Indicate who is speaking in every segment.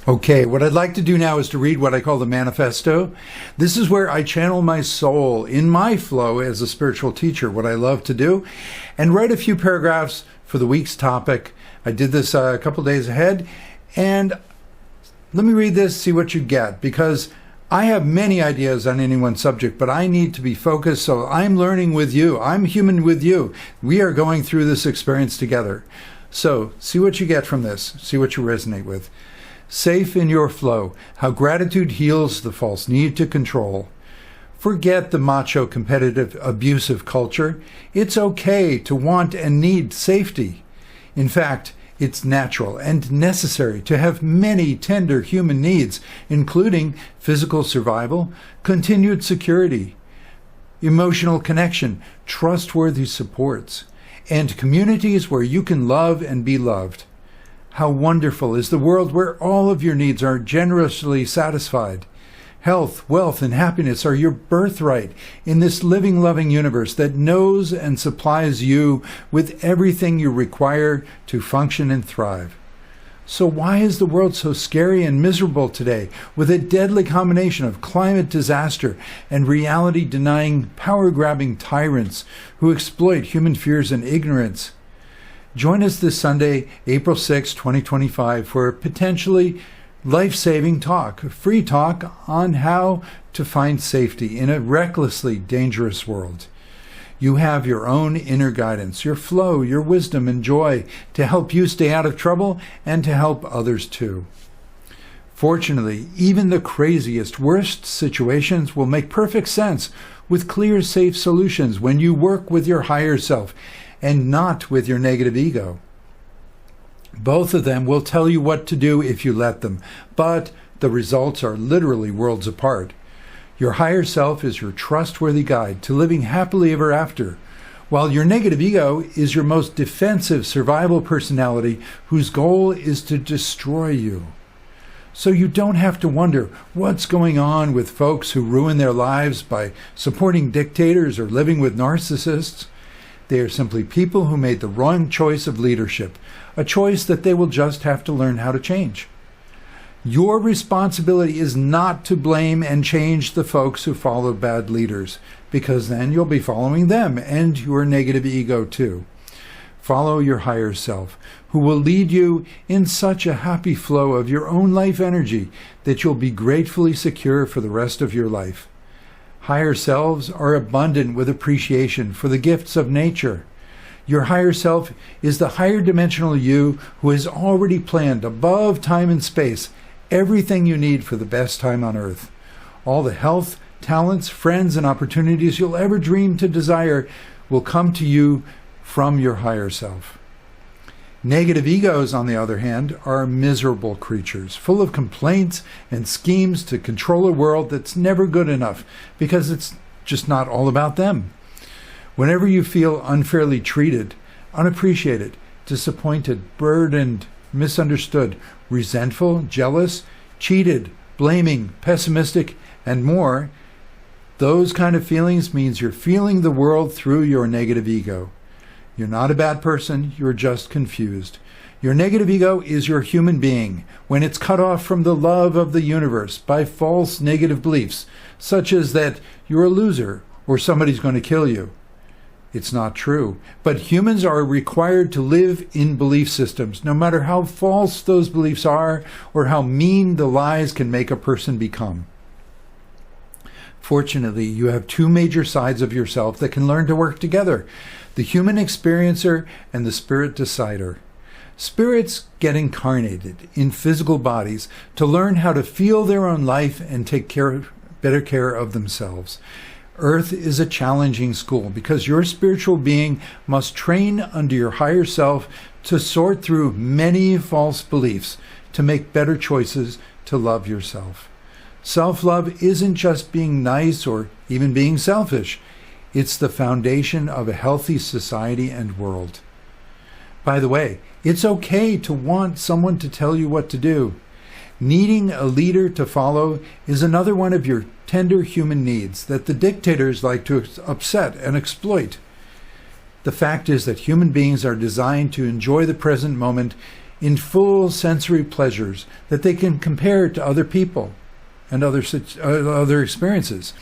Speaker 1: Okay, what I'd like to do now is to read what I call the manifesto. This is where I channel my soul in my flow as a spiritual teacher, what I love to do, and write a few paragraphs for the week's topic. I did this a couple days ahead, and let me read this, see what you get, because I have many ideas on any one subject, but I need to be focused, so I'm learning with you. I'm human with you. We are going through this experience together. So see what you get from this, see what you resonate with. Safe in your flow, how gratitude heals the false need to control. Forget the macho, competitive, abusive culture. It's okay to want and need safety. In fact, it's natural and necessary to have many tender human needs, including physical survival, continued security, emotional connection, trustworthy supports, and communities where you can love and be loved. How wonderful is the world where all of your needs are generously satisfied. Health, wealth, and happiness are your birthright in this living, loving universe that knows and supplies you with everything you require to function and thrive. So why is the world so scary and miserable today, with a deadly combination of climate disaster and reality-denying, power-grabbing tyrants who exploit human fears and ignorance? Join us this Sunday, April 6, 2025, for a potentially life-saving talk, a free talk on how to find safety in a recklessly dangerous world. You have your own inner guidance, your flow, your wisdom and joy to help you stay out of trouble and to help others too. Fortunately, even the craziest, worst situations will make perfect sense with clear, safe solutions when you work with your higher self and not with your negative ego. Both of them will tell you what to do if you let them, but the results are literally worlds apart. Your higher self is your trustworthy guide to living happily ever after, while your negative ego is your most defensive survival personality whose goal is to destroy you. So you don't have to wonder what's going on with folks who ruin their lives by supporting dictators or living with narcissists. They are simply people who made the wrong choice of leadership, a choice that they will just have to learn how to change. Your responsibility is not to blame and change the folks who follow bad leaders, because then you'll be following them and your negative ego too. Follow your higher self, who will lead you in such a happy flow of your own life energy that you'll be gratefully secure for the rest of your life. Higher selves are abundant with appreciation for the gifts of nature. Your higher self is the higher dimensional you who has already planned above time and space everything you need for the best time on earth. All the health, talents, friends, and opportunities you'll ever dream to desire will come to you from your higher self. Negative egos, on the other hand, are miserable creatures, full of complaints and schemes to control a world that's never good enough, because it's just not all about them. Whenever you feel unfairly treated, unappreciated, disappointed, burdened, misunderstood, resentful, jealous, cheated, blaming, pessimistic, and more, those kind of feelings means you're feeling the world through your negative ego. You're not a bad person, you're just confused. Your negative ego is your human being when it's cut off from the love of the universe by false negative beliefs, such as that you're a loser or somebody's going to kill you. It's not true, but humans are required to live in belief systems, no matter how false those beliefs are or how mean the lies can make a person become. Fortunately, you have two major sides of yourself that can learn to work together: the human experiencer and the spirit decider. Spirits get incarnated in physical bodies to learn how to feel their own life and take better care of themselves. Earth is a challenging school because your spiritual being must train under your higher self to sort through many false beliefs to make better choices to love yourself. Self-love isn't just being nice or even being selfish. It's the foundation of a healthy society and world. By the way, it's okay to want someone to tell you what to do. Needing a leader to follow is another one of your tender human needs that the dictators like to upset and exploit. The fact is that human beings are designed to enjoy the present moment in full sensory pleasures that they can compare to other people and other experiences.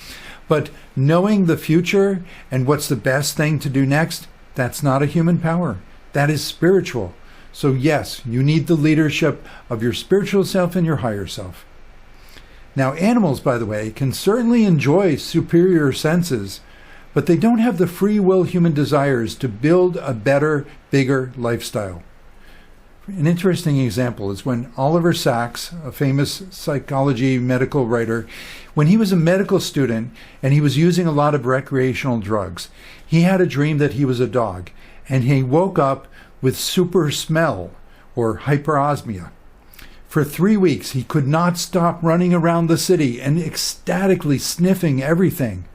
Speaker 1: But knowing the future and what's the best thing to do next, that's not a human power. That is spiritual. So yes, you need the leadership of your spiritual self and your higher self. Now, animals, by the way, can certainly enjoy superior senses, but they don't have the free will human desires to build a better, bigger lifestyle. An interesting example is when Oliver Sacks, a famous psychology medical writer, when he was a medical student and he was using a lot of recreational drugs, he had a dream that he was a dog, and he woke up with super smell or hyperosmia. For 3 weeks, he could not stop running around the city and ecstatically sniffing everything.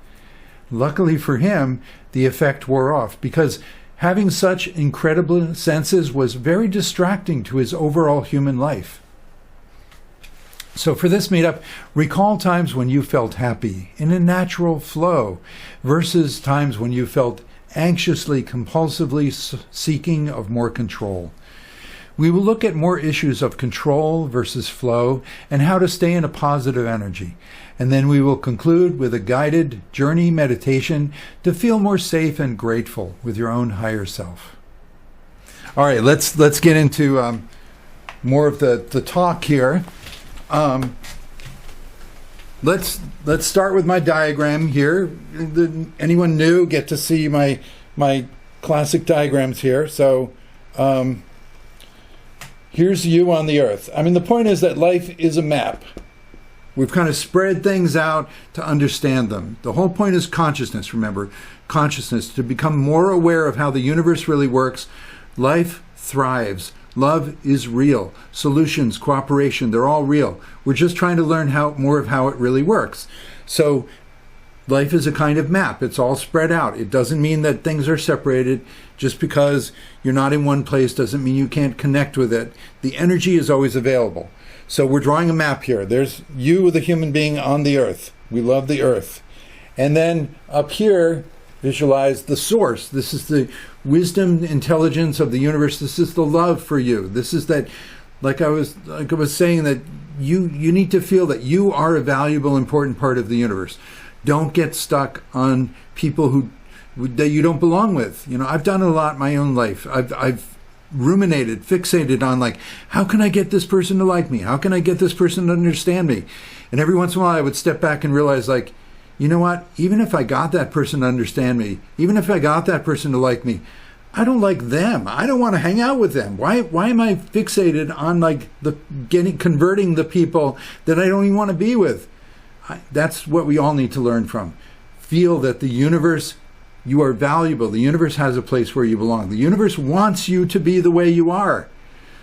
Speaker 1: Luckily for him, the effect wore off because having such incredible senses was very distracting to his overall human life. So for this meetup, recall times when you felt happy in a natural flow versus times when you felt anxiously, compulsively seeking of more control. We will look at more issues of control versus flow and how to stay in a positive energy. And then we will conclude with a guided journey meditation to feel more safe and grateful with your own higher self. All right, let's get into more of the talk here. Let's start with my diagram here. Anyone new get to see my classic diagrams here. So here's you on the earth. I mean, the point is that life is a map. We've kind of spread things out to understand them. The whole point is consciousness, remember. Consciousness, to become more aware of how the universe really works. Life thrives. Love is real. Solutions, cooperation, they're all real. We're just trying to learn more of how it really works. So life is a kind of map. It's all spread out. It doesn't mean that things are separated. Just because you're not in one place doesn't mean you can't connect with it. The energy is always available. So we're drawing a map here. There's you, the human being on the earth. We love the earth. And then up here, visualize the source. This is the wisdom, intelligence of the universe. This is the love for you. This is that, like I was saying, that you need to feel that you are a valuable, important part of the universe. Don't get stuck on people that you don't belong with. You know, I've done a lot in my own life. I've ruminated, fixated on like, how can I get this person to like me? How can I get this person to understand me? And every once in a while I would step back and realize, like, you know what? Even if I got that person to understand me, even if I got that person to like me, I don't like them. I don't want to hang out with them. Why am I fixated on like converting the people that I don't even want to be with? That's what we all need to learn from. Feel that the universe, you are valuable. The universe has a place where you belong. The universe wants you to be the way you are.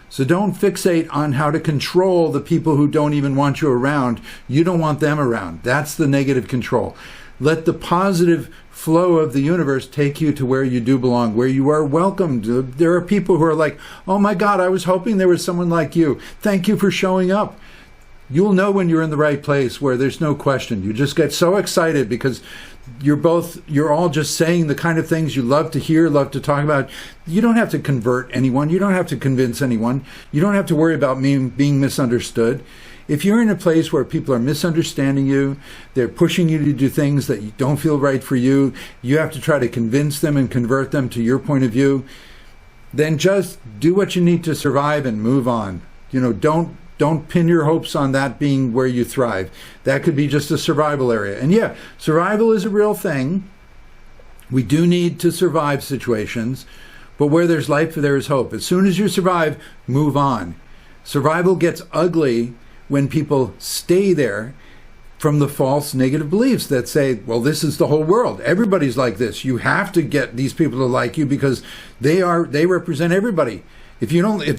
Speaker 1: So don't fixate on how to control the people who don't even want you around. You don't want them around. That's the negative control. Let the positive flow of the universe take you to where you do belong, where you are welcomed. There are people who are like, oh my God, I was hoping there was someone like you. Thank you for showing up. You'll know when you're in the right place where there's no question. You just get so excited because you're all just saying the kind of things you love to hear, love to talk about. You don't have to convert anyone. You don't have to convince anyone. You don't have to worry about being misunderstood. If you're in a place where people are misunderstanding you, they're pushing you to do things that don't feel right for you, you have to try to convince them and convert them to your point of view, then just do what you need to survive and move on. You know, don't pin your hopes on that being where you thrive. That could be just a survival area. And yeah, survival is a real thing. We do need to survive situations, but where there's life, there is hope. As soon as you survive, move on. Survival gets ugly when people stay there from the false negative beliefs that say, well, this is the whole world. Everybody's like this. You have to get these people to like you because they represent everybody. If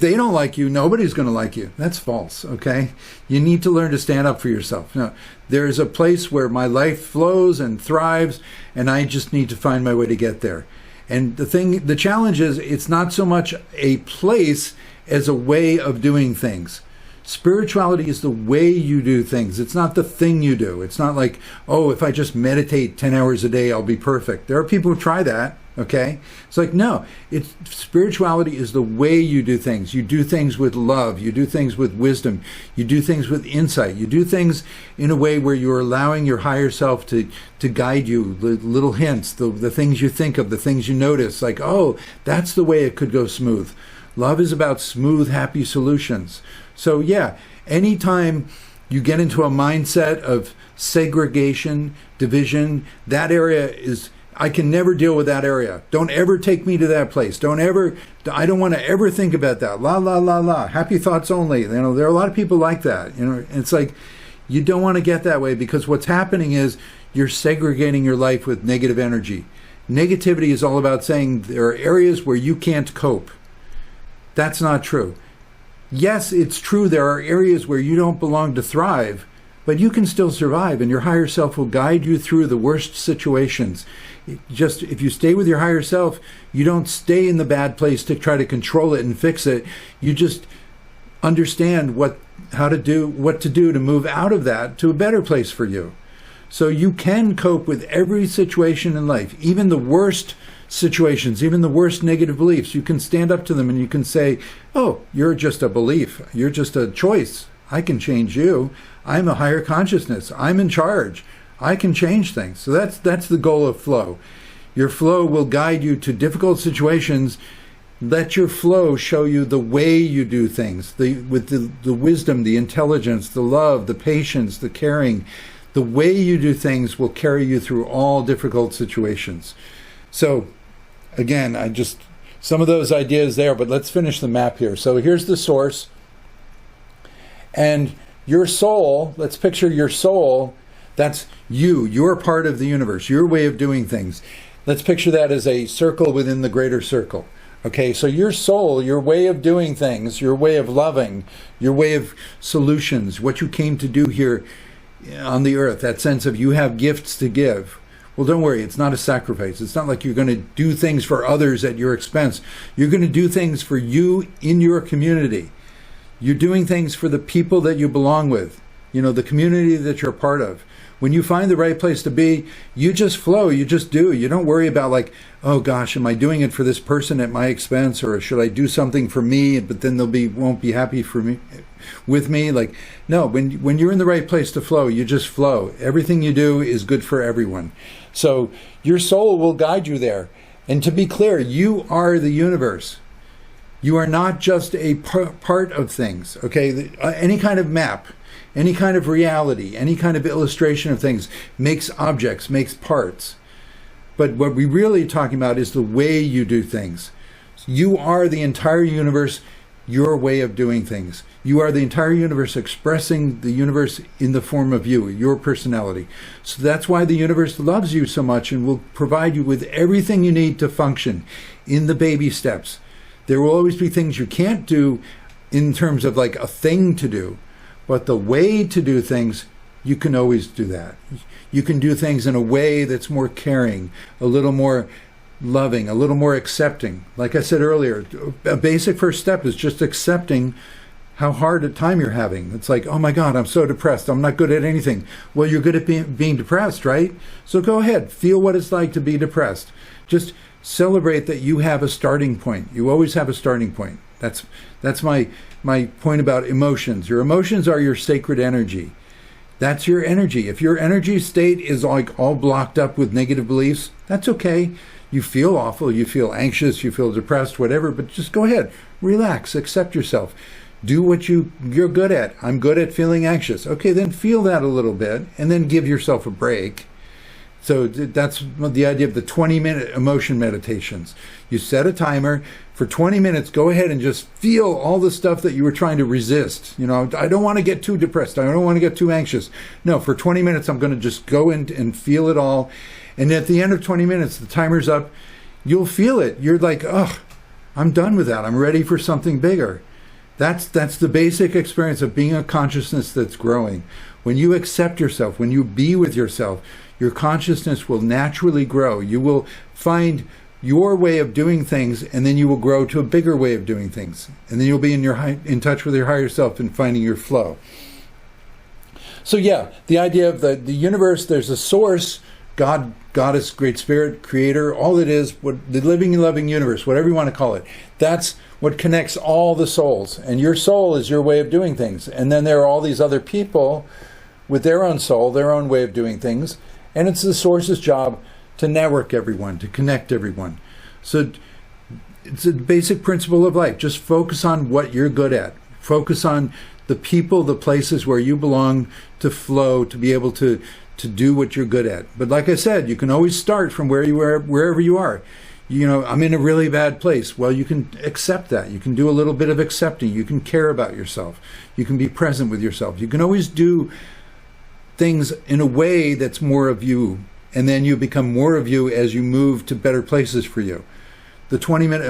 Speaker 1: they don't like you, nobody's going to like you. That's false, okay? You need to learn to stand up for yourself. Now, there is a place where my life flows and thrives, and I just need to find my way to get there. And the challenge is, it's not so much a place as a way of doing things. Spirituality is the way you do things. It's not the thing you do. It's not like, oh, if I just meditate 10 hours a day, I'll be perfect. There are people who try that. Okay? It's like, no, spirituality is the way you do things. You do things with love. You do things with wisdom. You do things with insight. You do things in a way where you're allowing your higher self to guide you, the little hints, the things you think of, the things you notice, like, oh, that's the way it could go smooth. Love is about smooth, happy solutions. So yeah, anytime you get into a mindset of segregation, division, that area is, I can never deal with that area. Don't ever take me to that place. I don't want to ever think about that. La, la, la, la. Happy thoughts only. There are a lot of people like that. It's like, you don't want to get that way, because what's happening is you're segregating your life with negative energy. Negativity is all about saying there are areas where you can't cope. That's not true. Yes, it's true there are areas where you don't belong to thrive, but you can still survive, and your higher self will guide you through the worst situations. Just if you stay with your higher self, you don't stay in the bad place to try to control it and fix it. You just understand what to do to move out of that to a better place for you. So you can cope with every situation in life, even the worst situations, even the worst negative beliefs. You can stand up to them and you can say, oh, you're just a belief. You're just a choice. I can change you. I'm a higher consciousness. I'm in charge. I can change things. So that's the goal of flow. Your flow will guide you to difficult situations. Let your flow show you the way you do things, with the wisdom, the intelligence, the love, the patience, the caring. The way you do things will carry you through all difficult situations. So again, some of those ideas there, but let's finish the map here. So here's the source. And your soul, let's picture your soul, that's you. You're part of the universe, your way of doing things. Let's picture that as a circle within the greater circle. Okay, so your soul, your way of doing things, your way of loving, your way of solutions, what you came to do here on the earth, that sense of you have gifts to give. Well, don't worry, it's not a sacrifice. It's not like you're going to do things for others at your expense. You're going to do things for you in your community. You're doing things for the people that you belong with, the community that you're part of. When you find the right place to be, you just flow, you just do. You don't worry about like, oh gosh, am I doing it for this person at my expense, or should I do something for me, but then won't be happy with me? Like, no, when you're in the right place to flow, you just flow. Everything you do is good for everyone. So your soul will guide you there. And to be clear, you are the universe. You are not just a part of things, okay? Any kind of map, any kind of reality, any kind of illustration of things makes objects, makes parts. But what we're really talking about is the way you do things. You are the entire universe, your way of doing things. You are the entire universe expressing the universe in the form of you, your personality. So that's why the universe loves you so much and will provide you with everything you need to function in the baby steps. There will always be things you can't do in terms of like a thing to do, but the way to do things, you can always do that. You can do things in a way that's more caring, a little more loving, a little more accepting. Like I said earlier, a basic first step is just accepting how hard a time you're having. It's like, oh my God, I'm so depressed. I'm not good at anything. Well, you're good at being depressed, right? So go ahead, feel what it's like to be depressed. Just celebrate that you have a starting point. You always have a starting point. That's my point about emotions. Your emotions are your sacred energy. That's your energy. If your energy state is like all blocked up with negative beliefs, that's okay. You feel awful, you feel anxious, you feel depressed, whatever, but just go ahead, relax, accept yourself. Do what you're good at. I'm good at feeling anxious. Okay, then feel that a little bit and then give yourself a break. So that's the idea of the 20-minute emotion meditations. You set a timer for 20 minutes. Go ahead and just feel all the stuff that you were trying to resist. I don't want to get too depressed. I don't want to get too anxious. No, for 20 minutes, I'm going to just go in and feel it all. And at the end of 20 minutes, the timer's up. You'll feel it. You're like, oh, I'm done with that. I'm ready for something bigger. That's the basic experience of being a consciousness that's growing. When you accept yourself, when you be with yourself, your consciousness will naturally grow. You will find your way of doing things, and then you will grow to a bigger way of doing things. And then you'll be in touch with your higher self and finding your flow. So yeah, the idea of the universe, there's a source, God, Goddess, Great Spirit, Creator, all it is, what the living and loving universe, whatever you want to call it. That's what connects all the souls. And your soul is your way of doing things. And then there are all these other people with their own soul, their own way of doing things. And it's the source's job to network everyone, to connect everyone. So it's a basic principle of life. Just focus on what you're good at. Focus on the people, the places where you belong, to flow, to be able to do what you're good at. But like I said, you can always start from where you are, wherever you are. You know, I'm in a really bad place. Well, you can accept that. You can do a little bit of accepting. You can care about yourself. You can be present with yourself. You can always do things in a way that's more of you, and then you become more of you as you move to better places for you. The 20-minute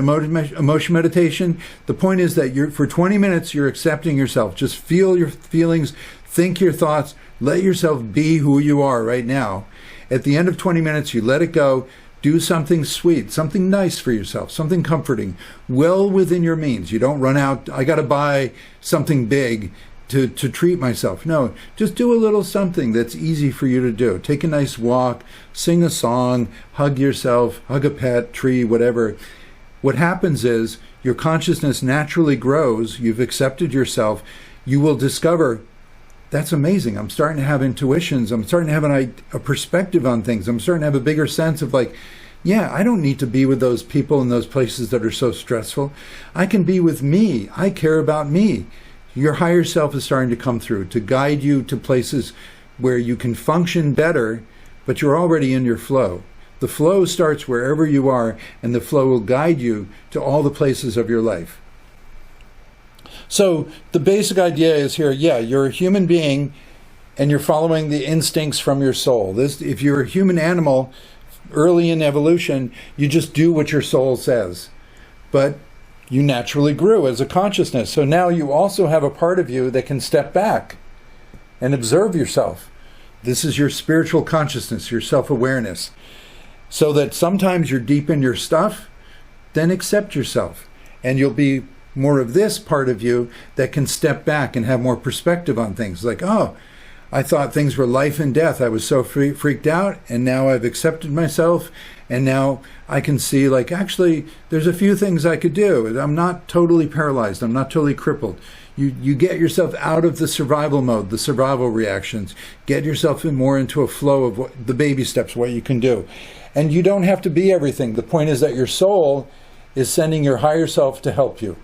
Speaker 1: emotion meditation, the point is that for 20 minutes, you're accepting yourself. Just feel your feelings, think your thoughts, let yourself be who you are right now. At the end of 20 minutes, you let it go. Do something sweet, something nice for yourself, something comforting, well within your means. You don't run out, I got to buy something big to treat myself. No, just do a little something that's easy for you to do. Take a nice walk, sing a song, hug yourself, hug a pet, tree, whatever. What happens is your consciousness naturally grows. You've accepted yourself. You will discover, that's amazing. I'm starting to have intuitions. I'm starting to have a perspective on things. I'm starting to have a bigger sense of like, yeah, I don't need to be with those people in those places that are so stressful. I can be with me. I care about me. Your higher self is starting to come through to guide you to places where you can function better, but you're already in your flow. The flow starts wherever you are, and the flow will guide you to all the places of your life. So the basic idea is here, yeah, you're a human being and you're following the instincts from your soul. If you're a human animal, early in evolution, you just do what your soul says. But you naturally grew as a consciousness. So now you also have a part of you that can step back and observe yourself. This is your spiritual consciousness, your self-awareness. So that sometimes you're deep in your stuff, then accept yourself. And you'll be more of this part of you that can step back and have more perspective on things. Like, oh, I thought things were life and death. I was so freaked out, and now I've accepted myself, and now I can see, like, actually, there's a few things I could do. I'm not totally paralyzed. I'm not totally crippled. You get yourself out of the survival mode, the survival reactions. Get yourself more into a flow of the baby steps, what you can do. And you don't have to be everything. The point is that your soul is sending your higher self to help you.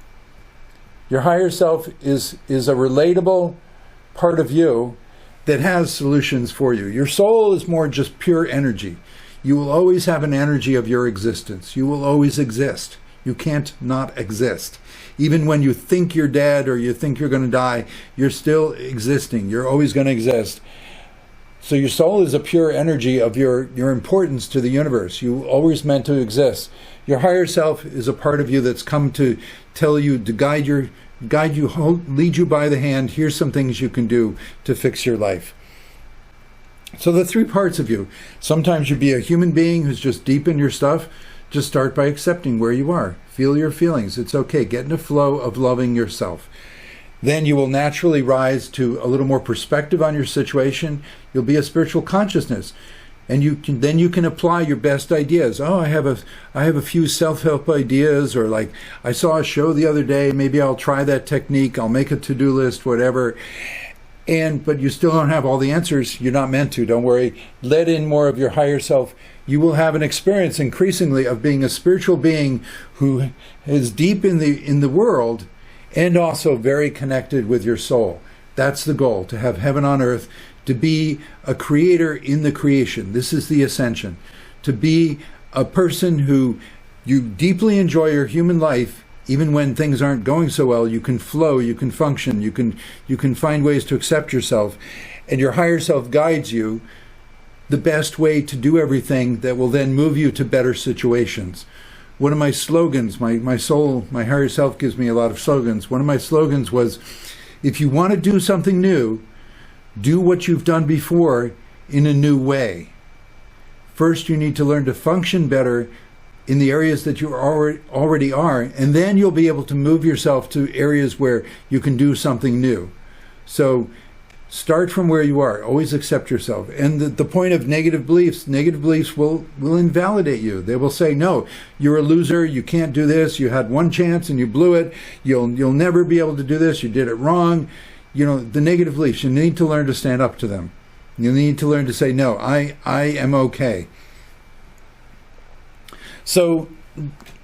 Speaker 1: Your higher self is a relatable part of you that has solutions for you. Your soul is more just pure energy. You will always have an energy of your existence. You will always exist. You can't not exist. Even when you think you're dead or you think you're going to die, you're still existing. You're always going to exist. So your soul is a pure energy of your importance to the universe. You always meant to exist. Your higher self is a part of you that's come to tell you, to guide you, lead you by the hand. Here's some things you can do to fix your life. So the three parts of you. Sometimes you'll be a human being who's just deep in your stuff. Just start by accepting where you are. Feel your feelings. It's okay. Get in a flow of loving yourself. Then you will naturally rise to a little more perspective on your situation. You'll be a spiritual consciousness. And then you can apply your best ideas. Oh, I have a few self-help ideas, or like I saw a show the other day, maybe I'll try that technique, I'll make a to-do list, whatever. But you still don't have all the answers. You're not meant to. Don't worry. Let in more of your higher self. You will have an experience increasingly of being a spiritual being who is deep in the world and also very connected with your soul. That's the goal, to have heaven on earth, to be a creator in the creation. This is the ascension. To be a person who you deeply enjoy your human life. Even when things aren't going so well, you can flow, you can function, you can find ways to accept yourself, and your higher self guides you the best way to do everything that will then move you to better situations. One of my slogans, my soul, my higher self gives me a lot of slogans. One of my slogans was, if you want to do something new, do what you've done before in a new way. First, you need to learn to function better in the areas that you already are, and then you'll be able to move yourself to areas where you can do something new. So Start from where you are. Always accept yourself. And the point of negative beliefs will invalidate you. They will say, no, you're a loser. You can't do this. You had one chance and you blew it. You'll never be able to do this. You did it wrong. You know, the negative beliefs, you need to learn to stand up to them. You need to learn to say, no, I am okay. So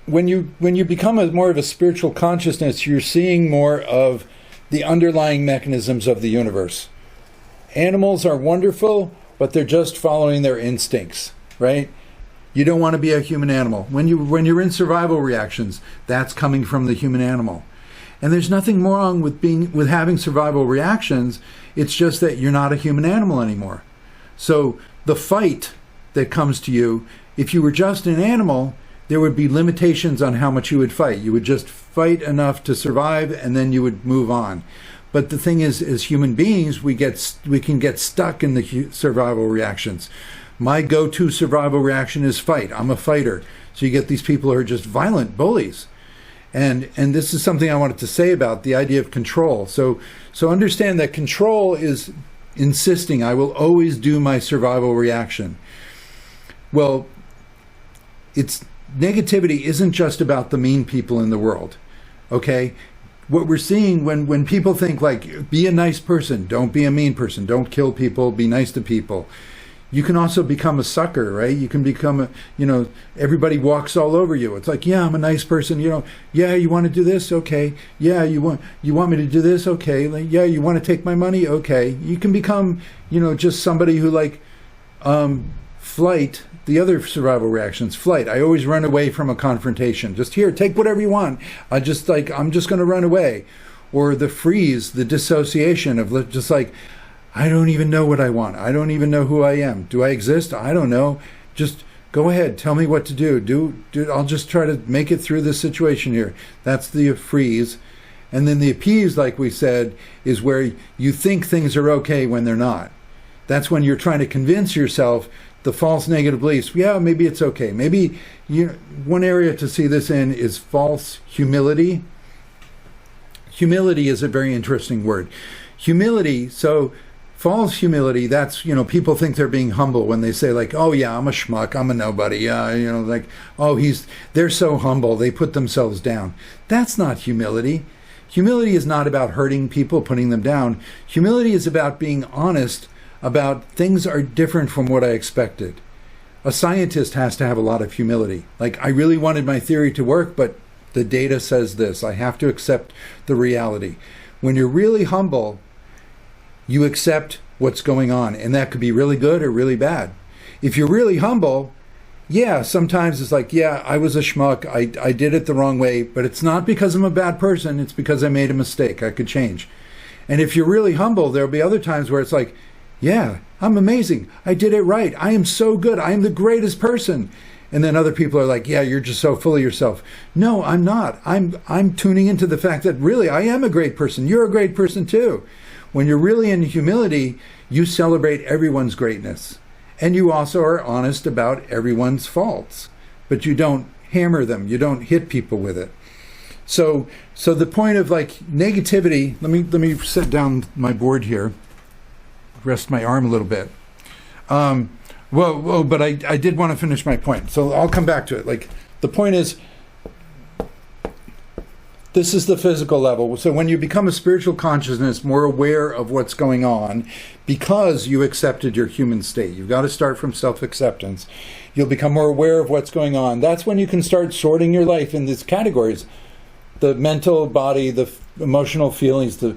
Speaker 1: when you become more of a spiritual consciousness, you're seeing more of the underlying mechanisms of the universe. Animals are wonderful, but they're just following their instincts, right? You don't want to be a human animal. When you're in survival reactions, that's coming from the human animal. And there's nothing wrong with having survival reactions. It's just that you're not a human animal anymore. So the fight that comes to you, if you were just an animal, there would be limitations on how much you would fight. You would just fight enough to survive, and then you would move on. But the thing is, as human beings, we can get stuck in the survival reactions. My go-to survival reaction is fight. I'm a fighter. So you get these people who are just violent bullies. And this is something I wanted to say about the idea of control. So understand that control is insisting I will always do my survival reaction. Well, negativity isn't just about the mean people in the world, okay? What we're seeing when people think like, be a nice person, don't be a mean person, don't kill people, be nice to people. You can also become a sucker, right? You can become everybody walks all over you. It's like, yeah, I'm a nice person, yeah, you want to do this? Okay. Yeah, you want me to do this? Okay. Like, yeah, you want to take my money? Okay. You can become, just somebody who flight, the other survival reactions, flight. I always run away from a confrontation. Just here, take whatever you want. I'm just going to run away. Or the freeze, the dissociation of just like, I don't even know what I want. I don't even know who I am. Do I exist? I don't know. Just go ahead. Tell me what to do. I'll just try to make it through this situation here. That's the freeze. And then the appease, like we said, is where you think things are okay when they're not. That's when you're trying to convince yourself the false negative beliefs. Yeah, maybe it's okay. Maybe one area to see this in is false humility. Humility is a very interesting word. Humility, so false humility, that's, people think they're being humble when they say like, oh yeah, I'm a schmuck, I'm a nobody. Yeah, they're so humble, they put themselves down. That's not humility. Humility is not about hurting people, putting them down. Humility is about being honest about things are different from what I expected. A scientist has to have a lot of humility. Like, I really wanted my theory to work, but the data says this. I have to accept the reality. When you're really humble, you accept what's going on, and that could be really good or really bad. If you're really humble, yeah, sometimes it's like, yeah, I was a schmuck, I did it the wrong way, but it's not because I'm a bad person, it's because I made a mistake, I could change. And if you're really humble, there'll be other times where it's like, yeah, I'm amazing, I did it right, I am so good, I am the greatest person. And then other people are like, yeah, you're just so full of yourself. No, I'm not. I'm tuning into the fact that really I am a great person, you're a great person too. When you're really in humility, you celebrate everyone's greatness. And you also are honest about everyone's faults. But you don't hammer them. You don't hit people with it. So the point of like negativity, let me set down my board here. Rest my arm a little bit. But I did want to finish my point. So I'll come back to it. Like, the point is, this is the physical level. So when you become a spiritual consciousness, more aware of what's going on, because you accepted your human state. You've got to start from self-acceptance. You'll become more aware of what's going on. That's when you can start sorting your life in these categories. The mental body, the emotional feelings, the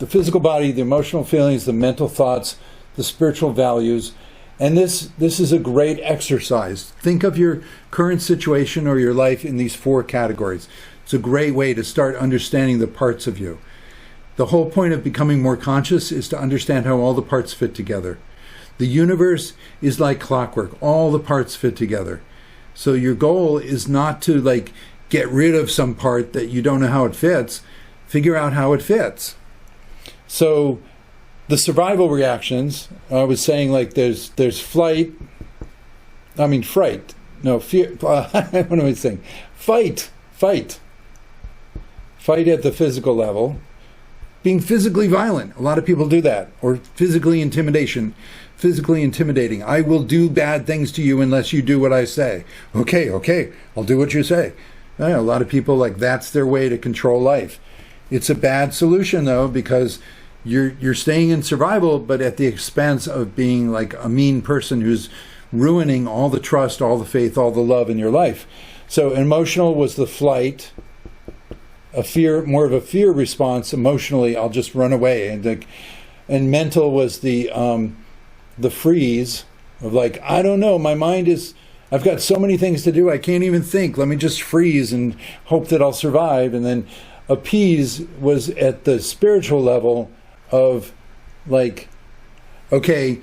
Speaker 1: physical body, the emotional feelings, the mental thoughts, the spiritual values. And this is a great exercise. Think of your current situation or your life in these 4 categories. It's a great way to start understanding the parts of you. The whole point of becoming more conscious is to understand how all the parts fit together. The universe is like clockwork. All the parts fit together. So your goal is not to get rid of some part that you don't know how it fits. Figure out how it fits. So the survival reactions, I was saying there's fright. No, fear. What am I saying? Fight. Fight at the physical level. being physically violent. A lot of people do that. Or physically intimidating. I will do bad things to you unless you do what I say. Okay, I'll do what you say. A lot of people, like, that's their way to control life. It's a bad solution, though, because you're staying in survival, but at the expense of being like a mean person who's ruining all the trust, all the faith, all the love in your life. So emotional was the flight, more of a fear response. Emotionally, I'll just run away, and mental was the freeze of like, I don't know, my mind is, I've got so many things to do, I can't even think. Let me just freeze and hope that I'll survive. And then appease was at the spiritual level of like, okay,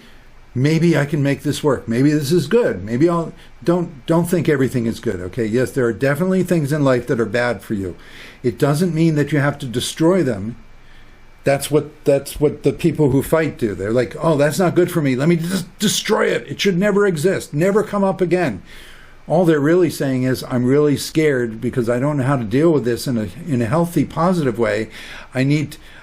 Speaker 1: maybe I can make this work. Maybe this is good. Maybe don't think everything is good. Okay, yes, there are definitely things in life that are bad for you. It doesn't mean that you have to destroy them. That's what the people who fight do. They're like, oh, that's not good for me. Let me just destroy it. It should never exist. Never come up again. All they're really saying is, I'm really scared because I don't know how to deal with this in a healthy, positive way.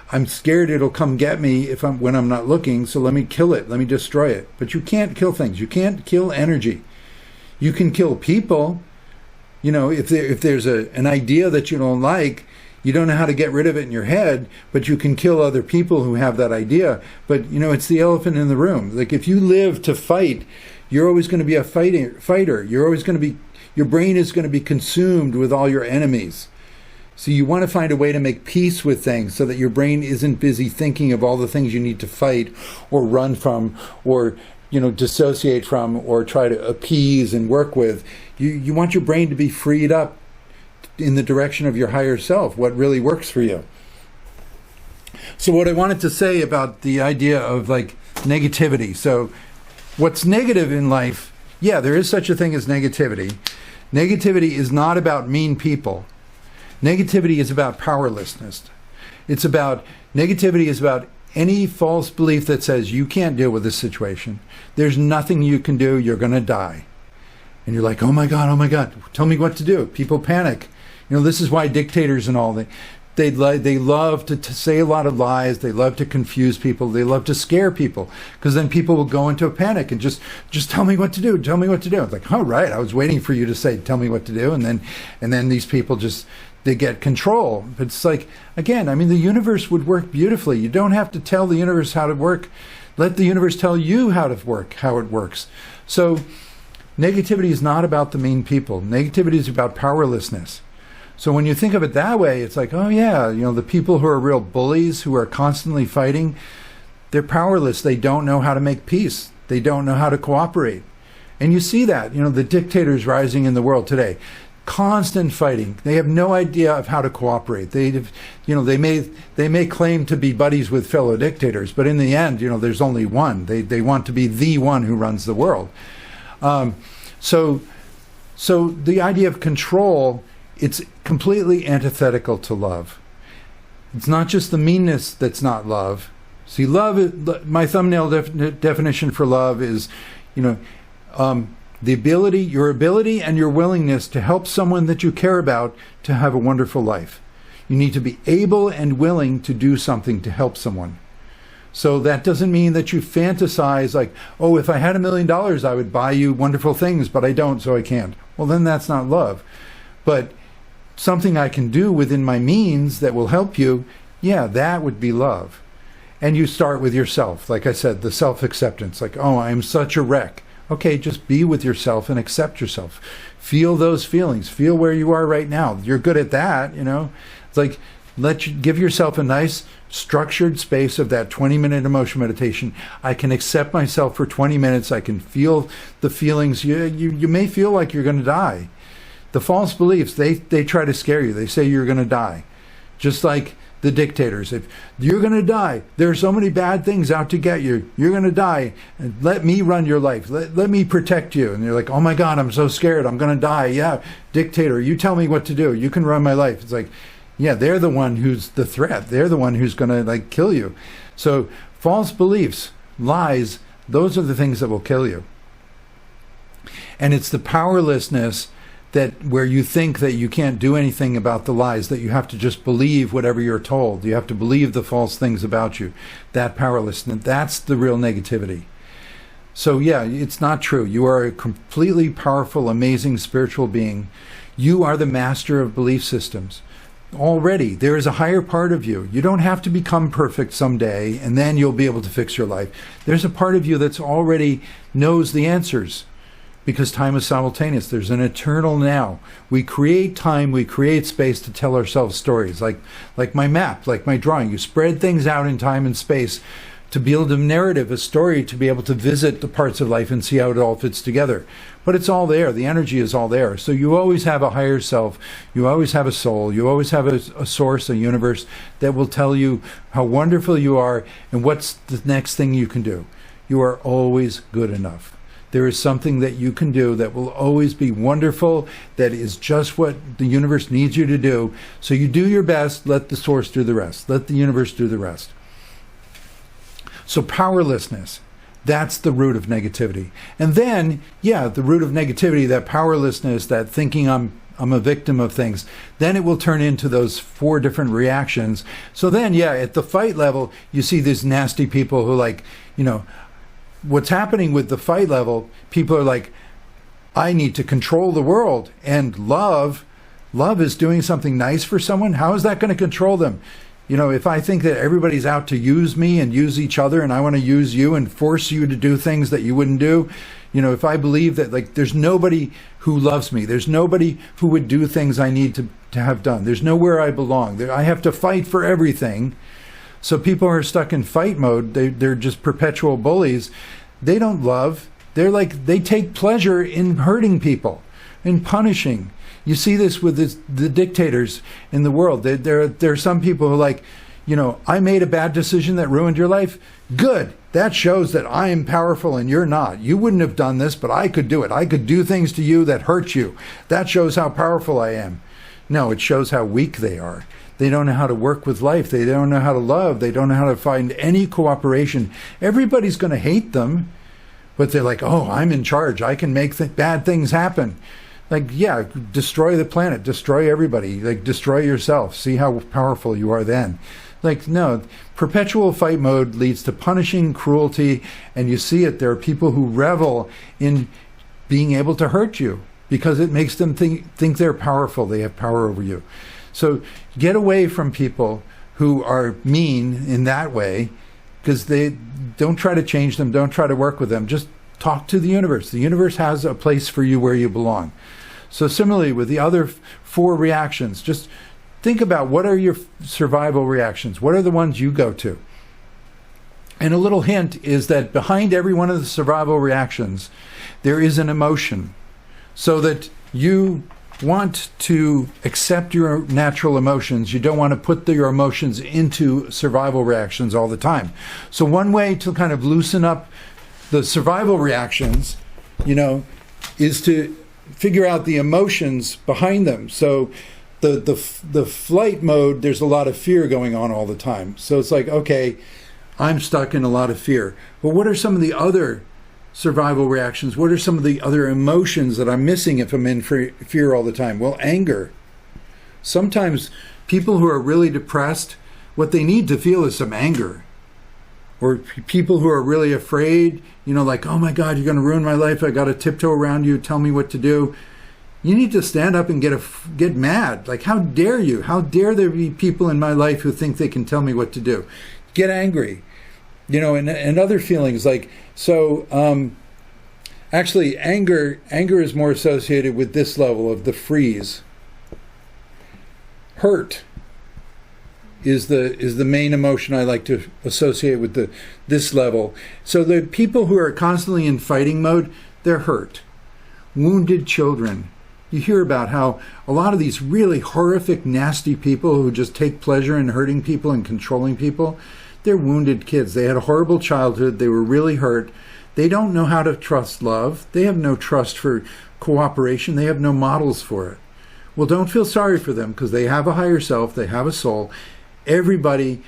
Speaker 1: I'm scared it'll come get me when I'm not looking, so let me kill it. Let me destroy it. But you can't kill things. You can't kill energy. You can kill people. You know, if there's an idea that you don't like, you don't know how to get rid of it in your head, but you can kill other people who have that idea. But, you know, it's the elephant in the room. Like, if you live to fight, you're always going to be a fighter. You're always going to be, your brain is going to be consumed with all your enemies. So you want to find a way to make peace with things so that your brain isn't busy thinking of all the things you need to fight or run from or, you know, dissociate from or try to appease and work with. You want your brain to be freed up in the direction of your higher self, what really works for you. So what I wanted to say about the idea of like negativity. So what's negative in life, yeah, there is such a thing as negativity. Negativity is not about mean people. Negativity is about powerlessness. Negativity is about any false belief that says you can't deal with this situation. There's nothing you can do. You're going to die. And you're like, oh my God, tell me what to do. People panic. You know, this is why dictators and all, they love to say a lot of lies. They love to confuse people. They love to scare people, because then people will go into a panic and just tell me what to do. Tell me what to do. It's like, all right, I was waiting for you to say, tell me what to do. And then these people they get control. But it's like, again, I mean, the universe would work beautifully. You don't have to tell the universe how to work. Let the universe tell you how it works. So negativity is not about the mean people. Negativity is about powerlessness. So when you think of it that way, it's like, oh yeah, you know, the people who are real bullies, who are constantly fighting, they're powerless. They don't know how to make peace. They don't know how to cooperate. And you see that, you know, the dictators rising in the world today, constant fighting. They have no idea of how to cooperate. They may claim to be buddies with fellow dictators, but in the end, you know, there's only one. They want to be the one who runs the world. So the idea of control, it's completely antithetical to love. It's not just the meanness that's not love. See, my thumbnail definition for love is, you know, your ability and your willingness to help someone that you care about to have a wonderful life. You need to be able and willing to do something to help someone. So that doesn't mean that you fantasize like, oh, if I had $1 million, I would buy you wonderful things, but I don't, so I can't. Well, then that's not love. But something I can do within my means that will help you, yeah, that would be love. And you start with yourself. Like I said, the self-acceptance, like, oh, I'm such a wreck. Okay, just be with yourself and accept yourself. Feel those feelings. Feel where you are right now. You're good at that, you know. It's like, give yourself a nice structured space of that 20-minute emotion meditation. I can accept myself for 20 minutes. I can feel the feelings. You may feel like you're going to die. The false beliefs, they try to scare you. They say you're going to die. Just like the dictators. If you're going to die, there are so many bad things out to get you. You're going to die. And let me run your life. Let me protect you. And you're like, oh my God, I'm so scared. I'm going to die. Yeah, dictator, you tell me what to do. You can run my life. It's like, yeah, they're the one who's the threat. They're the one who's going to like kill you. So false beliefs, lies, those are the things that will kill you. And it's the powerlessness that where you think that you can't do anything about the lies, that you have to just believe whatever you're told. You have to believe the false things about you. That powerlessness, that's the real negativity. So yeah, it's not true. You are a completely powerful, amazing spiritual being. You are the master of belief systems. Already, there is a higher part of you. You don't have to become perfect someday and then you'll be able to fix your life. There's a part of you that's already knows the answers because time is simultaneous. There's an eternal now. We create time, we create space to tell ourselves stories, like my map, like my drawing. You spread things out in time and space to build a narrative, a story, to be able to visit the parts of life and see how it all fits together. But it's all there. The energy is all there. So you always have a higher self. You always have a soul. You always have a source, a universe that will tell you how wonderful you are and what's the next thing you can do. You are always good enough. There is something that you can do that will always be wonderful, that is just what the universe needs you to do. So you do your best, let the source do the rest. Let the universe do the rest. So powerlessness, that's the root of negativity. And then, yeah, the root of negativity, that powerlessness, that thinking I'm a victim of things, then it will turn into those 4 different reactions. So then, yeah, at the fight level, you see these nasty people who like, what's happening with the fight level, people are like, I need to control the world. And love is doing something nice for someone. How is that going to control them? If I think that everybody's out to use me and use each other and I want to use you and force you to do things that you wouldn't do, if I believe that like there's nobody who loves me, there's nobody who would do things I need to have done, there's nowhere I belong, I have to fight for everything. So people are stuck in fight mode, they're just perpetual bullies. They don't love, they take pleasure in hurting people, in punishing. You see this with the dictators in the world. There are some people who are like, I made a bad decision that ruined your life. Good. That shows that I am powerful and you're not. You wouldn't have done this, but I could do it. I could do things to you that hurt you. That shows how powerful I am. No, it shows how weak they are. They don't know how to work with life. They don't know how to love. They don't know how to find any cooperation. Everybody's going to hate them, but they're like, oh, I'm in charge. I can make bad things happen. Like, yeah, destroy the planet, destroy everybody, like destroy yourself, see how powerful you are then. Like, no, perpetual fight mode leads to punishing, cruelty, and you see it. There are people who revel in being able to hurt you because it makes them think they're powerful, they have power over you. So get away from people who are mean in that way, because they don't try to change them, don't try to work with them, just talk to the universe. The universe has a place for you where you belong. So similarly with the other 4 reactions, just think about what are your survival reactions? What are the ones you go to? And a little hint is that behind every one of the survival reactions, there is an emotion. So that you want to accept your natural emotions. You don't want to put your emotions into survival reactions all the time. So one way to kind of loosen up the survival reactions, is to figure out the emotions behind them. So the flight mode, there's a lot of fear going on all the time. So it's like, okay, I'm stuck in a lot of fear. But what are some of the other survival reactions? What are some of the other emotions that I'm missing if I'm in fear all the time? Well, anger. Sometimes people who are really depressed, what they need to feel is some anger. Or people who are really afraid, like, oh my God, you're going to ruin my life. I got to tiptoe around you. Tell me what to do. You need to stand up and get mad. Like, how dare you? How dare there be people in my life who think they can tell me what to do? Get angry. And other feelings like, so actually anger is more associated with this level of the freeze. Hurt is the main emotion I like to associate with this level. So the people who are constantly in fighting mode, they're hurt. Wounded children. You hear about how a lot of these really horrific, nasty people who just take pleasure in hurting people and controlling people, they're wounded kids. They had a horrible childhood. They were really hurt. They don't know how to trust love. They have no trust for cooperation. They have no models for it. Well, don't feel sorry for them because they have a higher self. They have a soul. Everybody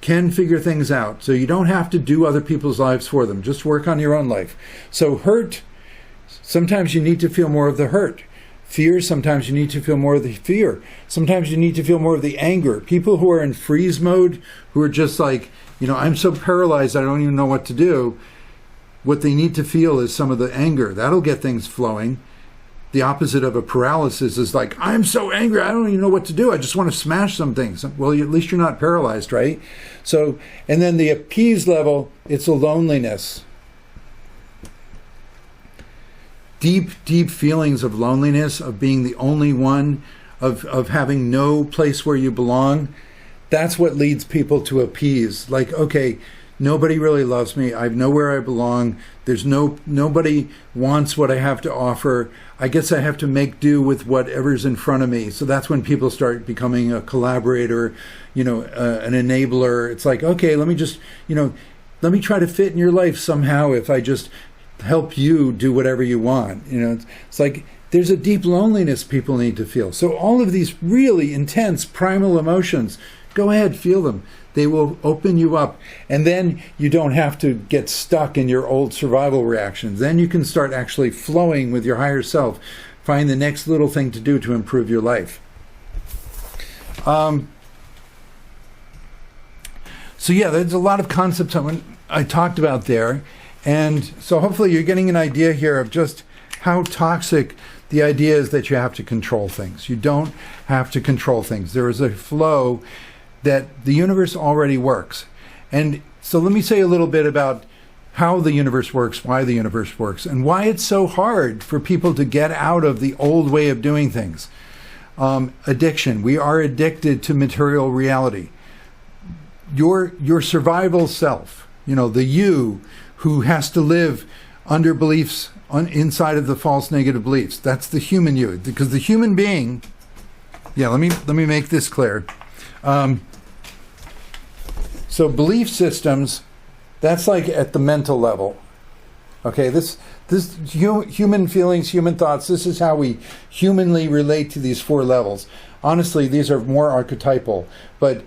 Speaker 1: can figure things out. So you don't have to do other people's lives for them. Just work on your own life. So hurt, sometimes you need to feel more of the hurt. fear, sometimes you need to feel more of the fear. Sometimes you need to feel more of the anger. People who are in freeze mode, who are just like, I'm so paralyzed I don't even know what to do, what they need to feel is some of the anger. That'll get things flowing. The opposite of a paralysis is like, I'm so angry, I don't even know what to do. I just want to smash some things. Well, at least you're not paralyzed, right? So, and then the appease level, it's a loneliness. Deep, deep feelings of loneliness, of being the only one, of having no place where you belong. That's what leads people to appease. Like, okay, nobody really loves me. I know where I belong. There's nobody wants what I have to offer. I guess I have to make do with whatever's in front of me. So that's when people start becoming a collaborator, an enabler. It's like, okay, let me just, let me try to fit in your life somehow if I just help you do whatever you want. It's like there's a deep loneliness people need to feel. So all of these really intense primal emotions, go ahead, feel them. They will open you up. And then you don't have to get stuck in your old survival reactions. Then you can start actually flowing with your higher self. Find the next little thing to do to improve your life. So yeah, there's a lot of concepts I talked about there. And so hopefully you're getting an idea here of just how toxic the idea is that you have to control things. You don't have to control things. There is a flow that the universe already works. And so let me say a little bit about how the universe works, why the universe works, and why it's so hard for people to get out of the old way of doing things. Addiction. We are addicted to material reality. Your survival self, the you who has to live under beliefs inside of the false negative beliefs. That's the human you. Because the human being, let me make this clear. So belief systems, that's like at the mental level. Okay, this human feelings, human thoughts, this is how we humanly relate to these four levels. Honestly, these are more archetypal, but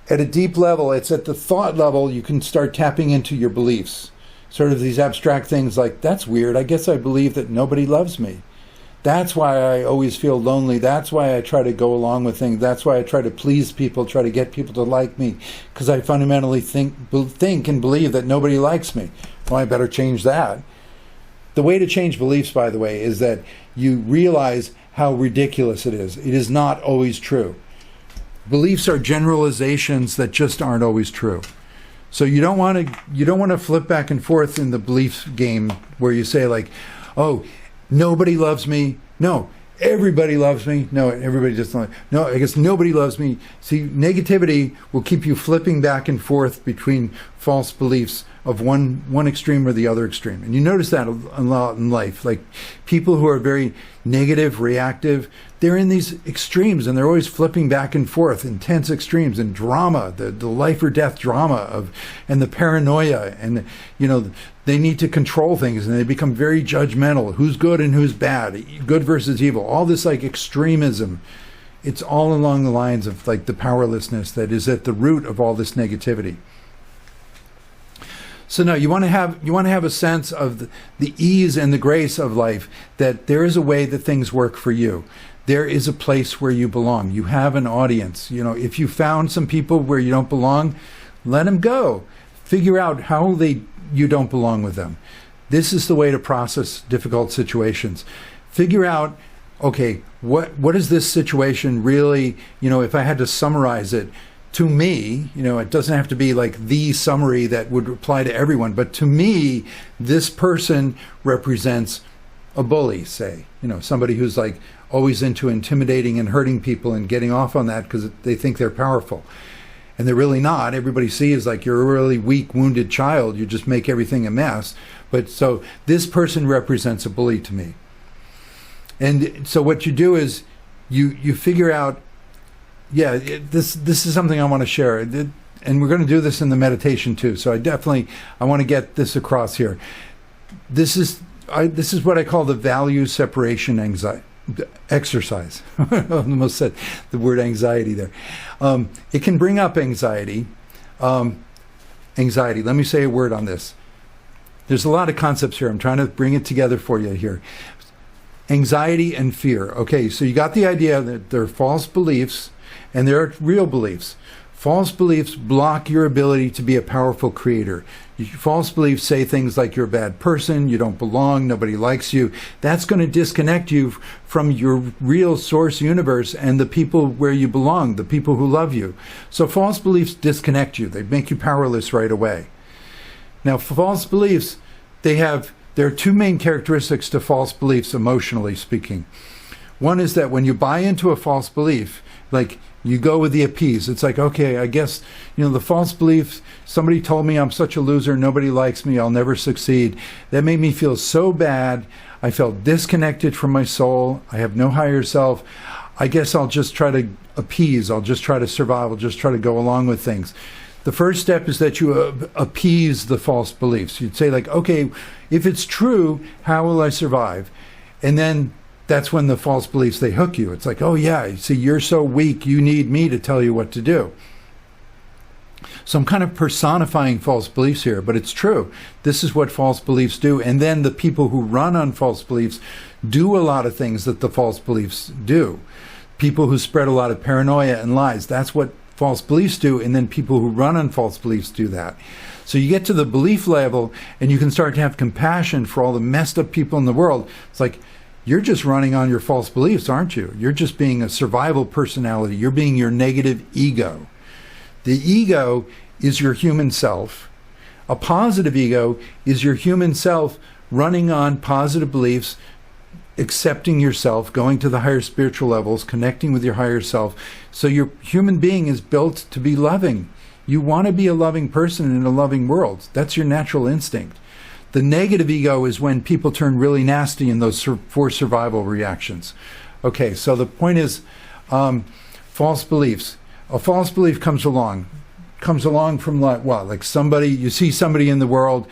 Speaker 1: at a deep level, it's at the thought level you can start tapping into your beliefs. Sort of these abstract things like, that's weird, I guess I believe that nobody loves me. That's why I always feel lonely. That's why I try to go along with things. That's why I try to please people, try to get people to like me, because I fundamentally think and believe that nobody likes me. Well, I better change that. The way to change beliefs, by the way, is that you realize how ridiculous it is. It is not always true. Beliefs are generalizations that just aren't always true. So you don't want to flip back and forth in the belief game where you say like, oh, nobody loves me. No, everybody loves me. No, everybody just not. No, I guess nobody loves me. See, negativity will keep you flipping back and forth between false beliefs of one extreme or the other extreme. And you notice that a lot in life. Like people who are very negative, reactive, they're in these extremes and they're always flipping back and forth, intense extremes, and drama, the life or death drama and the paranoia, and they need to control things and they become very judgmental. Who's good and who's bad, good versus evil, all this like extremism. It's all along the lines of like the powerlessness that is at the root of all this negativity. So no, you want to have a sense of the ease and the grace of life, that there is a way that things work for you. There is a place where you belong. You have an audience. If you found some people where you don't belong, let them go. Figure out how you don't belong with them. This is the way to process difficult situations. Figure out, okay, what is this situation really, if I had to summarize it, to me, it doesn't have to be like the summary that would apply to everyone, but to me, this person represents a bully, say, somebody who's like always into intimidating and hurting people and getting off on that because they think they're powerful. And they're really not. Everybody sees like you're a really weak, wounded child. You just make everything a mess. But so this person represents a bully to me. And so what you do is you figure out, this is something I want to share. And we're going to do this in the meditation too. So I want to get this across here. This is what I call the value separation exercise. I almost said the word anxiety there. It can bring up anxiety. Anxiety. Let me say a word on this. There's a lot of concepts here. I'm trying to bring it together for you here. Anxiety and fear. Okay, so you got the idea that there are false beliefs and there are real beliefs. False beliefs block your ability to be a powerful creator. False beliefs say things like you're a bad person, you don't belong, nobody likes you. That's going to disconnect you from your real source universe and the people where you belong, the people who love you. So false beliefs disconnect you. They make you powerless right away. Now, false beliefs, there are two main characteristics to false beliefs, emotionally speaking. One is that when you buy into a false belief, like you go with the appease. It's like, okay, I guess, the false belief, somebody told me I'm such a loser, nobody likes me, I'll never succeed. That made me feel so bad. I felt disconnected from my soul. I have no higher self. I guess I'll just try to appease. I'll just try to survive. I'll just try to go along with things. The first step is that you appease the false beliefs. You'd say like, okay, if it's true, how will I survive? And then that's when the false beliefs, they hook you. It's like, oh yeah, see, you're so weak, you need me to tell you what to do. So I'm kind of personifying false beliefs here, but it's true. This is what false beliefs do. And then the people who run on false beliefs do a lot of things that the false beliefs do. People who spread a lot of paranoia and lies, that's what false beliefs do. And then people who run on false beliefs do that. So you get to the belief level and you can start to have compassion for all the messed up people in the world. It's like, you're just running on your false beliefs, aren't you? You're just being a survival personality. You're being your negative ego. The ego is your human self. A positive ego is your human self running on positive beliefs, accepting yourself, going to the higher spiritual levels, connecting with your higher self. So your human being is built to be loving. You want to be a loving person in a loving world. That's your natural instinct. The negative ego is when people turn really nasty in those four survival reactions. Okay, so the point is false beliefs. A false belief comes along from what? Like somebody, you see somebody in the world,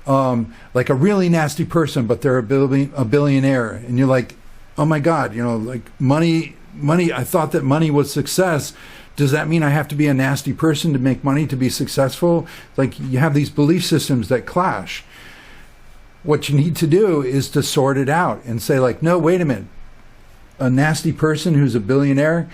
Speaker 1: like a really nasty person, but they're a billionaire. And you're like, oh my God, like money, I thought that money was success. Does that mean I have to be a nasty person to make money to be successful? Like you have these belief systems that clash. What you need to do is to sort it out and say like, no, wait a minute. A nasty person who's a billionaire,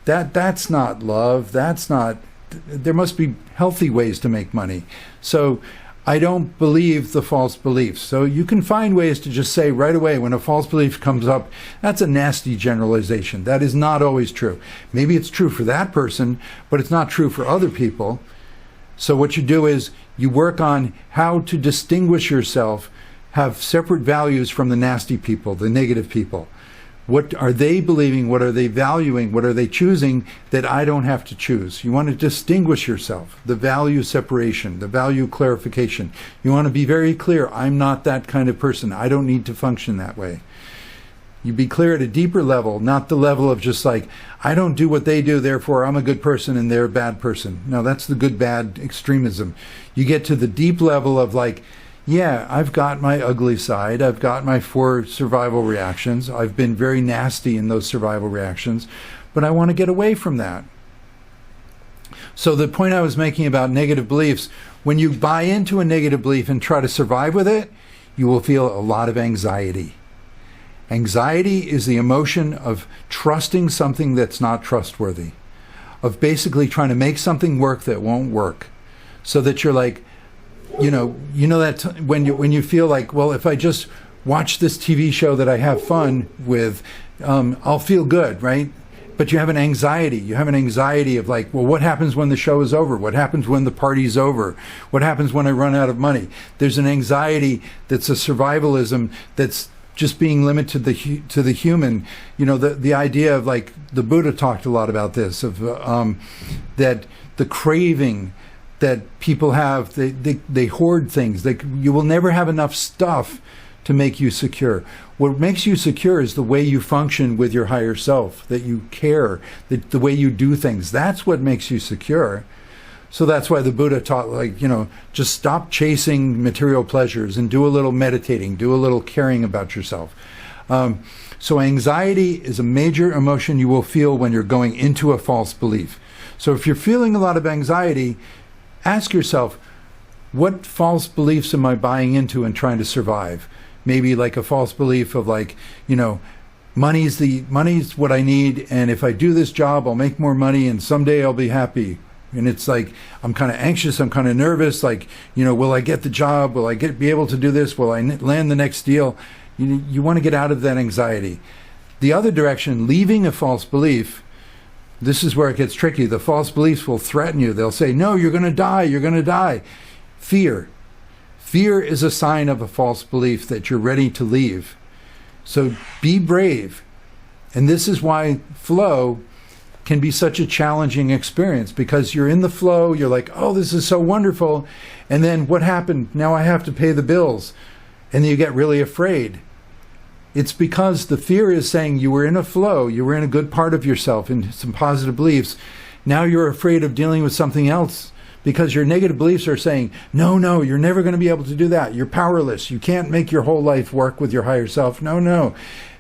Speaker 1: that's not love. There must be healthy ways to make money. So I don't believe the false beliefs. So you can find ways to just say right away when a false belief comes up, that's a nasty generalization. That is not always true. Maybe it's true for that person, but it's not true for other people. So what you do is you work on how to distinguish yourself, have separate values from the nasty people, the negative people. What are they believing? What are they valuing? What are they choosing that I don't have to choose? You want to distinguish yourself, the value separation, the value clarification. You want to be very clear, I'm not that kind of person. I don't need to function that way. You be clear at a deeper level, not the level of just like, I don't do what they do, therefore I'm a good person and they're a bad person. No, that's the good-bad extremism. You get to the deep level of like, yeah, I've got my ugly side. I've got my 4 survival reactions. I've been very nasty in those survival reactions, but I want to get away from that. So the point I was making about negative beliefs, when you buy into a negative belief and try to survive with it, you will feel a lot of anxiety. Anxiety is the emotion of trusting something that's not trustworthy, of basically trying to make something work that won't work, so that you're like, that when you feel like, well, if I just watch this TV show that I have fun with, I'll feel good, right? But you have an anxiety. You have an anxiety of like, well, what happens when the show is over? What happens when the party's over? What happens when I run out of money? There's an anxiety that's a survivalism that's just being limited to the human. The idea of like, the Buddha talked a lot about this, of that the craving that people have, they hoard things. You will never have enough stuff to make you secure. What makes you secure is the way you function with your higher self, that you care, the way you do things. That's what makes you secure. So that's why the Buddha taught, like, just stop chasing material pleasures and do a little meditating, do a little caring about yourself. So anxiety is a major emotion you will feel when you're going into a false belief. So if you're feeling a lot of anxiety, ask yourself, what false beliefs am I buying into and trying to survive? maybe like a false belief of like, money's what I need, and if I do this job, I'll make more money, and someday I'll be happy. And it's like, I'm kind of anxious, I'm kind of nervous, like, will I get the job? Will I be able to do this? Will I land the next deal? You want to get out of that anxiety. The other direction, leaving a false belief, this is where it gets tricky. The false beliefs will threaten you. They'll say, no, you're going to die, you're going to die. Fear. Fear is a sign of a false belief that you're ready to leave. So be brave. And this is why flow can be such a challenging experience, because you're in the flow, you're like, oh, this is so wonderful. And then what happened? Now I have to pay the bills. And then you get really afraid. It's because the fear is saying you were in a flow, you were in a good part of yourself, in some positive beliefs. Now you're afraid of dealing with something else because your negative beliefs are saying, no, you're never going to be able to do that. You're powerless. You can't make your whole life work with your higher self. No.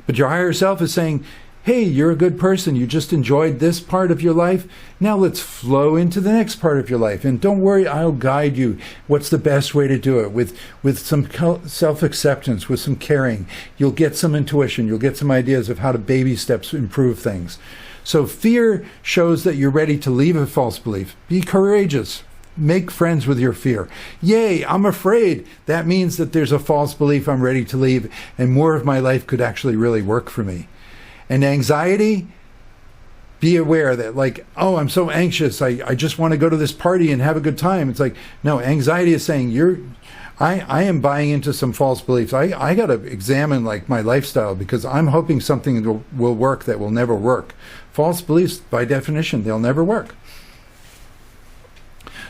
Speaker 1: But your higher self is saying, hey, you're a good person. You just enjoyed this part of your life. Now let's flow into the next part of your life. And don't worry, I'll guide you. What's the best way to do it? With some self-acceptance, with some caring. You'll get some intuition. You'll get some ideas of how to baby steps improve things. So fear shows that you're ready to leave a false belief. Be courageous. Make friends with your fear. Yay, I'm afraid. That means that there's a false belief I'm ready to leave, and more of my life could actually really work for me. And anxiety, be aware that like, oh, I'm so anxious. I just want to go to this party and have a good time. It's like, no, anxiety is saying I am buying into some false beliefs. I got to examine like my lifestyle because I'm hoping something will work that will never work. False beliefs, by definition, they'll never work.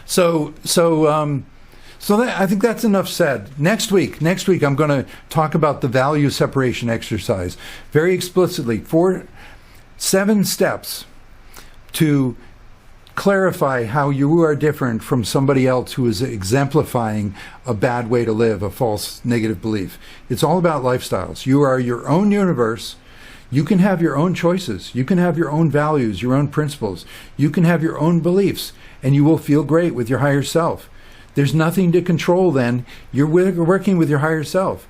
Speaker 1: So I think that's enough said. Next week, I'm going to talk about the value separation exercise very explicitly. 7 steps to clarify how you are different from somebody else who is exemplifying a bad way to live, a false negative belief. It's all about lifestyles. You are your own universe. You can have your own choices. You can have your own values, your own principles. You can have your own beliefs, and you will feel great with your higher self. There's nothing to control then. You're working with your higher self.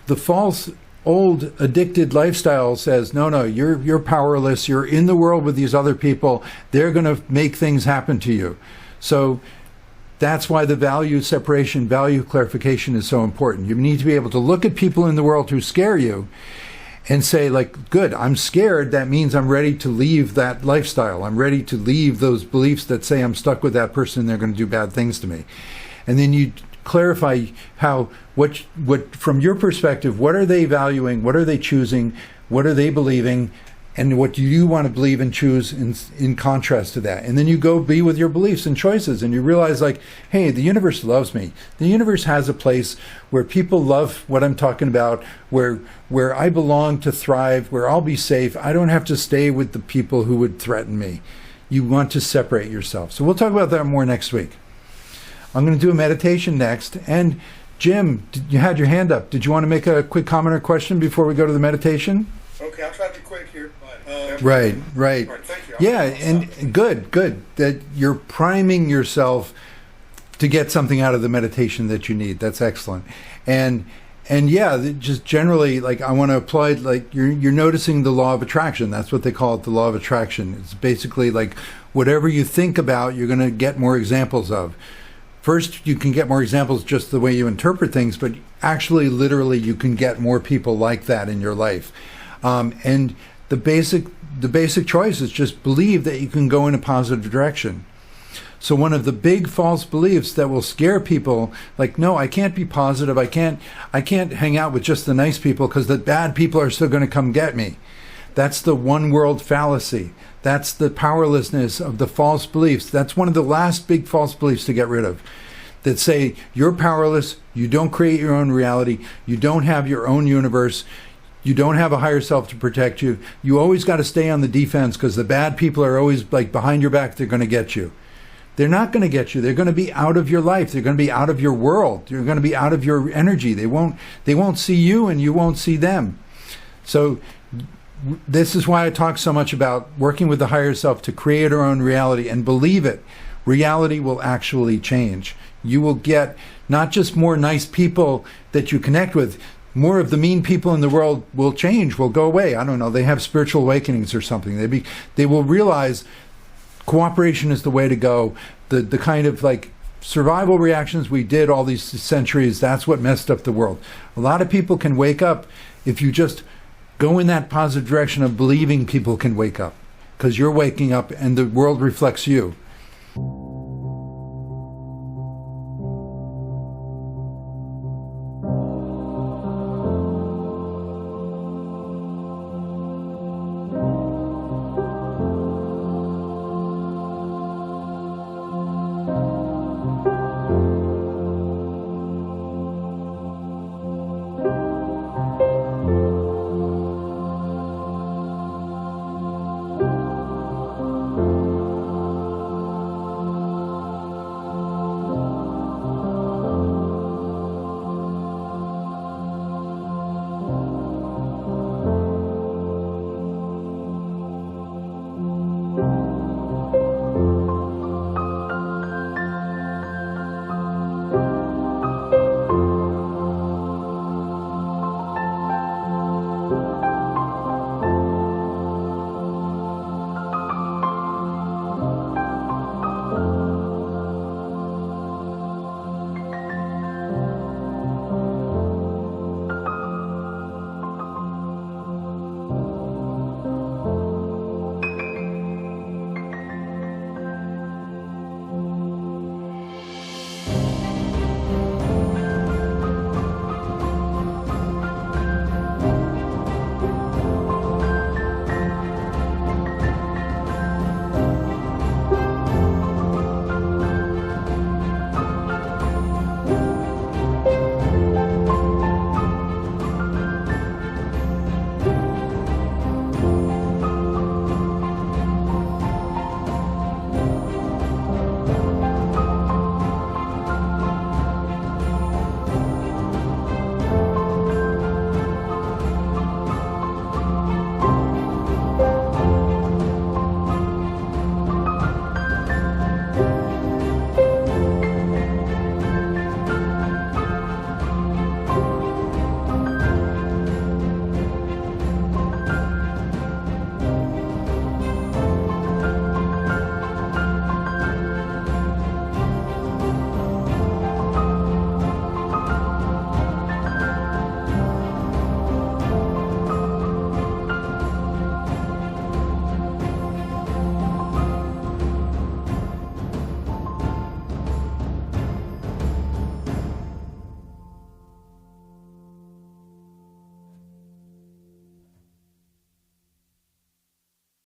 Speaker 1: The false, old, addicted lifestyle says, no, you're powerless. You're in the world with these other people. They're going to make things happen to you. So that's why the value separation, value clarification is so important. You need to be able to look at people in the world who scare you and say, like, good, I'm scared. That means I'm ready to leave that lifestyle. I'm ready to leave those beliefs that say I'm stuck with that person and they're going to do bad things to me. And then you clarify what from your perspective, what are they valuing? What are they choosing? What are they believing? And what do you want to believe and choose in contrast to that? And then you go be with your beliefs and choices, and you realize, like, hey, the universe loves me. The universe has a place where people love what I'm talking about, where I belong to thrive, where I'll be safe. I don't have to stay with the people who would threaten me. You want to separate yourself. So we'll talk about that more next week. I'm going to do a meditation next. And Jim, you had your hand up. Did you want to make a quick comment or question before we go to the meditation?
Speaker 2: Okay, I'll try to be quick here.
Speaker 1: Right.
Speaker 2: Thank you.
Speaker 1: Yeah, and good. That you're priming yourself to get something out of the meditation that you need. That's excellent. And yeah, just generally, like, I want to apply, like, you're noticing the law of attraction. That's what they call it, the law of attraction. It's basically like whatever you think about, you're going to get more examples of. First, you can get more examples just the way you interpret things, but actually, literally, you can get more people like that in your life. And the basic choice is just believe that you can go in a positive direction. So one of the big false beliefs that will scare people, like, no, I can't be positive. I can't hang out with just the nice people because the bad people are still going to come get me. That's the one world fallacy. That's the powerlessness of the false beliefs. That's one of the last big false beliefs to get rid of, that say you're powerless, you don't create your own reality, you don't have your own universe, you don't have a higher self to protect you. You always got to stay on the defense because the bad people are always, like, behind your back. They're going to get you. They're not going to get you. They're going to be out of your life. They're going to be out of your world. You're going to be out of your energy. They won't see you and you won't see them. So this is why I talk so much about working with the higher self to create our own reality, and believe it. Reality will actually change. You will get not just more nice people that you connect with. more of the mean people in the world will change, will go away. I don't know. They have spiritual awakenings or something. They will realize cooperation is the way to go. The kind of like survival reactions we did all these centuries, that's what messed up the world. A lot of people can wake up if you just go in that positive direction of believing people can wake up, because you're waking up and the world reflects you.